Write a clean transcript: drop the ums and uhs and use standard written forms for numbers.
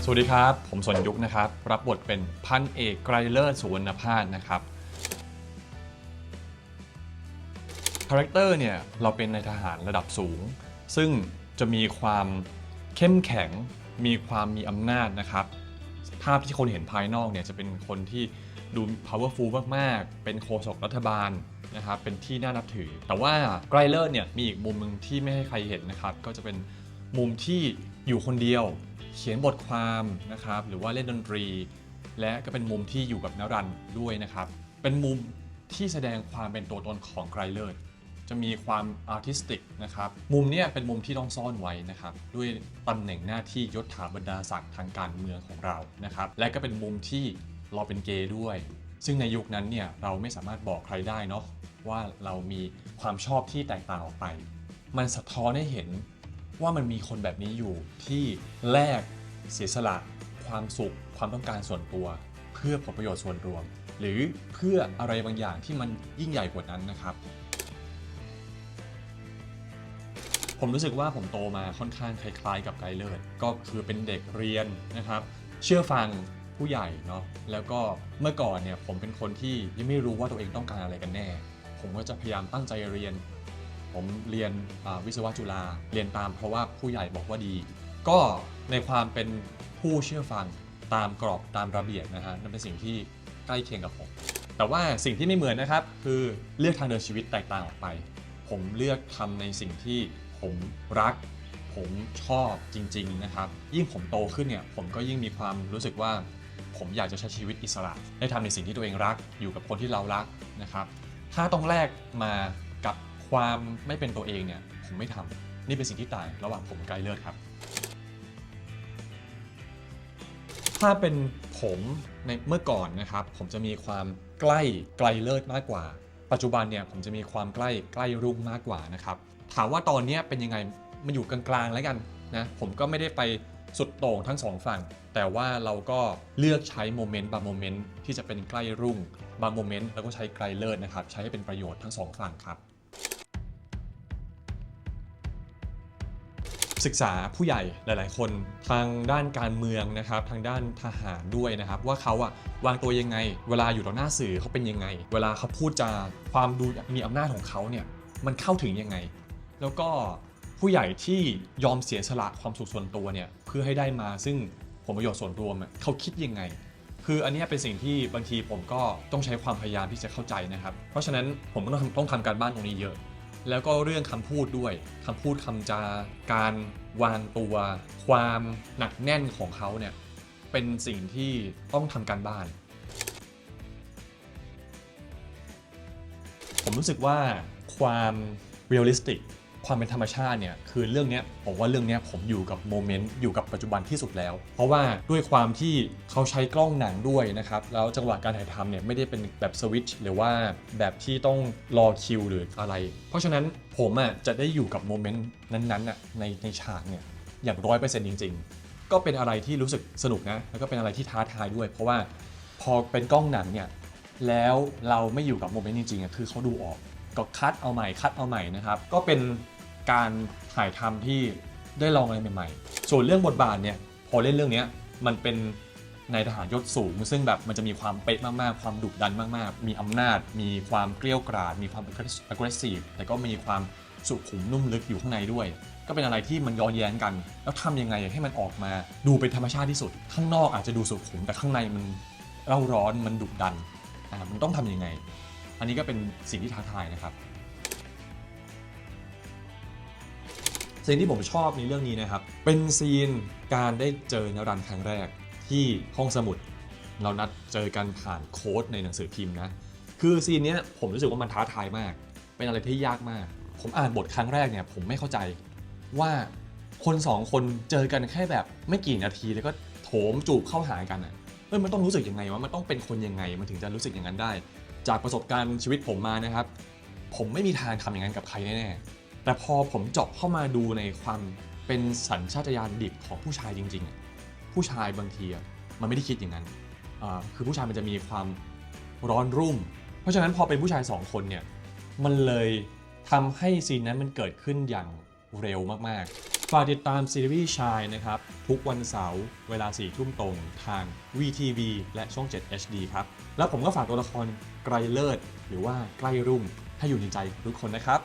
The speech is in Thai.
สวัสดีครับผมสนยุคนะครับรับบทเป็นพันเอกไกรเลิศสุวรรณพาสนะครับคาแรคเตอร์เนี่ยเราเป็นนายทหารระดับสูงซึ่งจะมีความเข้มแข็งมีอำนาจนะครับภาพที่คนเห็นภายนอกเนี่ยจะเป็นคนที่ดู powerful มากๆเป็นโฆษกรัฐบาลนะครับเป็นที่น่านับถือแต่ว่าไกรเลิศเนี่ยมีอีกมุมหนึ่งที่ไม่ให้ใครเห็นนะครับก็จะเป็นมุมที่อยู่คนเดียวเขียนบทความนะครับหรือว่าเล่นดนตรีและก็เป็นมุมที่อยู่กับนรันด้วยนะครับเป็นมุมที่แสดงความเป็นตัวตนของไกรเลิศจะมีความอาร์ติสติกนะครับมุมเนี้ยเป็นมุมที่ต้องซ่อนไว้นะครับด้วยตำแหน่งหน้าที่ยศถาบรรดาศักดิ์ทางการเมืองของเรานะครับและก็เป็นมุมที่เราเป็นเกย์ด้วยซึ่งในยุคนั้นเนี่ยเราไม่สามารถบอกใครได้เนาะว่าเรามีความชอบที่แตกต่างออกไปมันสะท้อนให้เห็นว่ามันมีคนแบบนี้อยู่ที่แลกเสียสละความสุขความต้องการส่วนตัวเพื่อผลประโยชน์ส่วนรวมหรือเพื่ออะไรบางอย่างที่มันยิ่งใหญ่กว่านั้นนะครับผมรู้สึกว่าผมโตมาค่อนข้างคล้ายๆกับไกรเลิศก็คือเป็นเด็กเรียนนะครับเชื่อฟังผู้ใหญ่เนาะแล้วก็เมื่อก่อนเนี่ยผมเป็นคนที่ยังไม่รู้ว่าตัวเองต้องการอะไรกันแน่ผมก็จะพยายามตั้งใจเรียนผมเรียนวิศวะจุฬาเรียนตามเพราะว่าผู้ใหญ่บอกว่าดีก็ในความเป็นผู้เชื่อฟังตามกรอบตามระเบียบนะฮะนั่นเป็นสิ่งที่ใกล้เคียงกับผมแต่ว่าสิ่งที่ไม่เหมือนนะครับคือเลือกทางเดินชีวิตแตกต่างออกไปผมเลือกทำในสิ่งที่ผมรักผมชอบจริงๆนะครับยิ่งผมโตขึ้นเนี่ยผมก็ยิ่งมีความรู้สึกว่าผมอยากจะใช้ชีวิตอิสระได้ทำในสิ่งที่ตัวเองรักอยู่กับคนที่เรารักนะครับถ้าต้องแลกมากับความไม่เป็นตัวเองเนี่ยผมไม่ทำนี่เป็นสิ่งที่ต่างระหว่างผมกับไกรเลิศครับถ้าเป็นผมในเมื่อก่อนนะครับผมจะมีความใกล้ไกรเลิศมากกว่าปัจจุบันเนี่ยผมจะมีความใกล้รุ่งมากกว่านะครับถามว่าตอนนี้เป็นยังไงมันอยู่กลางๆแล้วกันนะผมก็ไม่ได้ไปสุดโต่งทั้งสองฝั่งแต่ว่าเราก็เลือกใช้โมเมนต์บางโมเมนต์ที่จะเป็นใกล้รุ่งบางโมเมนต์แล้วก็ใช้ไกลเลิศนะครับใช้ให้เป็นประโยชน์ทั้งสองฝั่งครับศึกษาผู้ใหญ่หลายๆคนทางด้านการเมืองนะครับทางด้านทหารด้วยนะครับว่าเขาวางตัวยังไงเวลาอยู่ต่อหน้าสื่อเขาเป็นยังไงเวลาเขาพูดจาความดูมีอำนาจของเขาเนี่ยมันเข้าถึงยังไงแล้วก็ผู้ใหญ่ที่ยอมเสียสละความสุขส่วนตัวเนี่ยเพื่อให้ได้มาซึ่งผลประโยชน์ส่วนรวมเขาคิดยังไงคืออันนี้เป็นสิ่งที่บางทีผมก็ต้องใช้ความพยายามที่จะเข้าใจนะครับเพราะฉะนั้นผมก็ต้องทำการบ้านตรงนี้เยอะแล้วก็เรื่องคำพูดด้วยคำพูดคำจาการวางตัวความหนักแน่นของเขาเนี่ยเป็นสิ่งที่ต้องทำการบ้านผมรู้สึกว่าความเรียลลิสติกความเป็นธรรมชาติเนี่ยคือเรื่องนี้ผมว่าเรื่องนี้ผมอยู่กับโมเมนต์อยู่กับปัจจุบันที่สุดแล้วเพราะว่าด้วยความที่เขาใช้กล้องหนังด้วยนะครับแล้วจังหวะการถ่ายทำเนี่ยไม่ได้เป็นแบบสวิตช์หรือว่าแบบที่ต้องรอคิวหรืออะไรเพราะฉะนั้นผมจะได้อยู่กับโมเมนต์นั้นๆในฉากเนี่ยอย่าง100%จริงๆก็เป็นอะไรที่รู้สึกสนุกนะแล้วก็เป็นอะไรที่ท้าทายด้วยเพราะว่าพอเป็นกล้องหนังเนี่ยแล้วเราไม่อยู่กับโมเมนต์จริงๆคือเขาดูออกก็คัดเอาใหม่นะครับก็เป็นการถ่ายทำที่ได้ลองอะไรใหม่ๆส่วนเรื่องบทบาทเนี่ยพอเล่นเรื่องนี้มันเป็นนายทหารยศสูงซึ่งแบบมันจะมีความเป๊ะมากๆความดุดันมากๆมีอำนาจมีความเกลี้ยกล่อมมีความ aggressive แต่ก็มีความสุขุมนุ่มลึกอยู่ข้างในด้วยก็เป็นอะไรที่มันย้อนแย้งกันแล้วทำยังไงให้มันออกมาดูเป็นธรรมชาติที่สุดข้างนอกอาจจะดูสุขุมแต่ข้างในมันเร่าร้อนมันดุดันมันต้องทำยังไงอันนี้ก็เป็นสิ่งที่ท้าทายนะครับสิ่งที่ผมชอบในเรื่องนี้นะครับเป็นซีนการได้เจอนรันครั้งแรกที่ห้องสมุดเรานัดเจอกันผ่านโค้ดในหนังสือพิมพ์นะคือซีนนี้ผมรู้สึกว่ามันท้าทายมากเป็นอะไรที่ยากมากผมอ่านบทครั้งแรกเนี่ยผมไม่เข้าใจว่าคนสองคนเจอกันแค่แบบไม่กี่นาทีแล้วก็โถมจูบเข้าหากันมันต้องรู้สึกยังไงวะมันต้องเป็นคนยังไงมันถึงจะรู้สึกอย่างนั้นได้จากประสบการณ์ชีวิตผมมานะครับผมไม่มีทางทำอย่างนั้นกับใครแน่แต่พอผมเจาะเข้ามาดูในความเป็นสัญชาตญาณดิบของผู้ชายจริงๆผู้ชายบางทีมันไม่ได้คิดอย่างนั้นคือผู้ชายมันจะมีความร้อนรุ่มเพราะฉะนั้นพอเป็นผู้ชาย2คนเนี่ยมันเลยทำให้ซีนนั้นมันเกิดขึ้นอย่างเร็วมากๆ ฝากติดตามซีรีส์ชายนะครับทุกวันเสาร์เวลา 4 ทุ่มตรงทาง VTV และช่อง 7 HD ครับแล้วผมก็ฝากตัวละครไกรเลิศหรือว่าใกล้รุ่งให้อยู่ในใจของทุกคนนะครับ